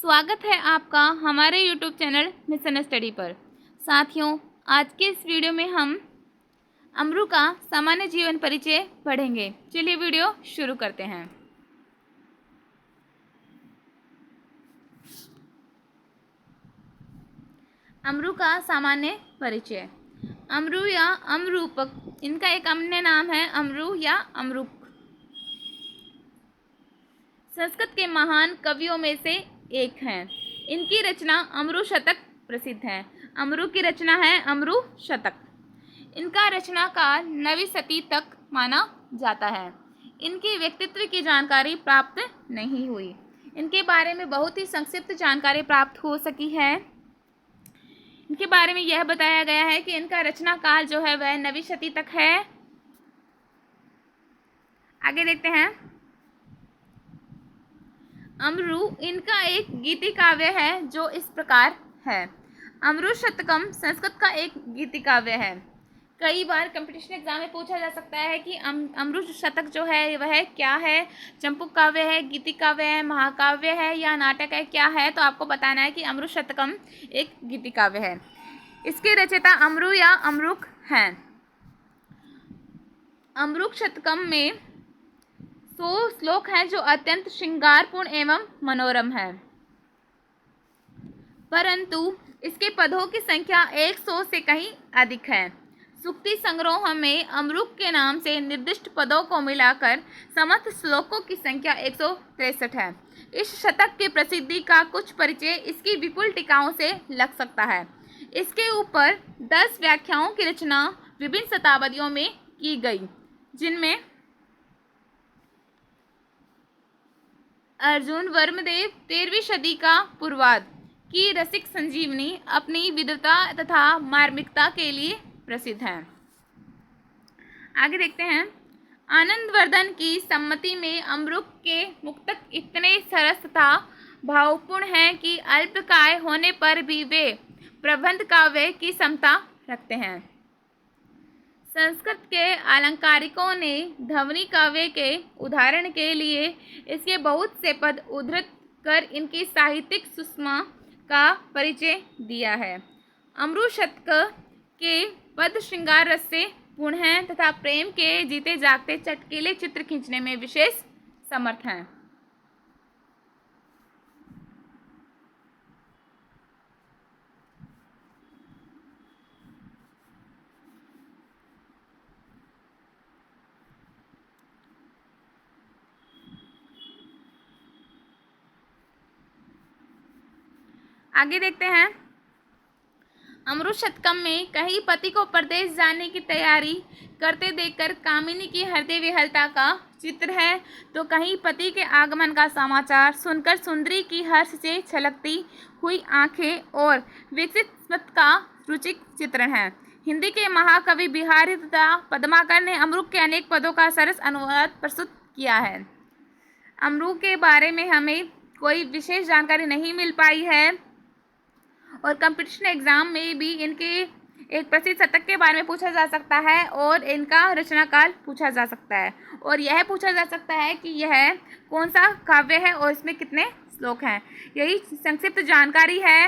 स्वागत है आपका हमारे YouTube चैनल मिशन स्टडी पर। साथियों, आज के इस वीडियो में हम अमरू का सामान्य जीवन परिचय पढ़ेंगे। चलिए वीडियो शुरू करते हैं। अमरू का सामान्य परिचय। अमरू या अमरूपक, इनका एक अन्य नाम है अमरू या अमरूक। संस्कृत के महान कवियों में से एक हैं। इनकी रचना अमरू शतक प्रसिद्ध है। अमरू की रचना है अमरू शतक। इनका रचना काल 9वीं शती तक माना जाता है। इनके व्यक्तित्व की जानकारी प्राप्त नहीं हुई। इनके बारे में बहुत ही संक्षिप्त जानकारी प्राप्त हो सकी है। इनके बारे में यह बताया गया है कि इनका रचना काल जो है वह 9वीं शती तक है। आगे देखते हैं। अमरू इनका एक गीति काव्य है जो इस प्रकार है। अमरू शतकम संस्कृत का एक गीति काव्य है। कई बार कंपटीशन एग्जाम में पूछा जा सकता है कि अमरू शतक जो है वह क्या है, चंपू काव्य है, गीति काव्य है, महाकाव्य है या नाटक है, क्या है। तो आपको बताना है कि अमरू शतकम एक गीति काव्य है। इसके रचयिता अमरू या अमरुक हैं। अमरुक शतकम में 100 श्लोक हैं जो अत्यंत श्रृंगारपूर्ण एवं मनोरम है, परंतु इसके पदों की संख्या 100 से कहीं अधिक है। सूक्ति संग्रह में अमरुक के नाम से निर्दिष्ट पदों को मिलाकर समस्त श्लोकों की संख्या 163 है। इस शतक की प्रसिद्धि का कुछ परिचय इसकी विपुल टीकाओं से लग सकता है। इसके ऊपर 10 व्याख्याओं की रचना विभिन्न शताब्दियों में की गई, जिनमें अर्जुन वर्मदेव 13वीं सदी का पूर्वार्ध की रसिक संजीवनी अपनी विद्वता तथा मार्मिकता के लिए प्रसिद्ध है। आगे देखते हैं। आनंदवर्धन की सम्मति में अमरुक के मुक्तक इतने सरस तथा भावपूर्ण हैं कि अल्पकाय होने पर भी वे प्रबंध काव्य की क्षमता रखते हैं। संस्कृत के अलंकारिकों ने ध्वनि काव्य के उदाहरण के लिए इसके बहुत से पद उद्धृत कर इनकी साहित्यिक सुषमा का परिचय दिया है। अमरू शतक के पद श्रृंगार रस से पूर्ण हैं तथा प्रेम के जीते जागते चटकीले चित्र खींचने में विशेष समर्थ हैं। आगे देखते हैं। अमरू शतकम में कहीं पति को परदेश जाने की तैयारी करते देखकर कामिनी की हृदय विहलता का चित्र है, तो कहीं पति के आगमन का समाचार सुनकर सुंदरी की हर्ष से छलकती हुई आंखें और विकसित स्मित का रुचिक चित्रण है। हिंदी के महाकवि बिहारी तथा पद्माकर ने अमरू के अनेक पदों का सरस अनुवाद प्रस्तुत किया है। अमरू के बारे में हमें कोई विशेष जानकारी नहीं मिल पाई है और कंपटीशन एग्जाम में भी इनके एक प्रसिद्ध शतक के बारे में पूछा जा सकता है और इनका रचना काल पूछा जा सकता है और यह पूछा जा सकता है कि यह कौन सा काव्य है और इसमें कितने श्लोक हैं। यही संक्षिप्त जानकारी है।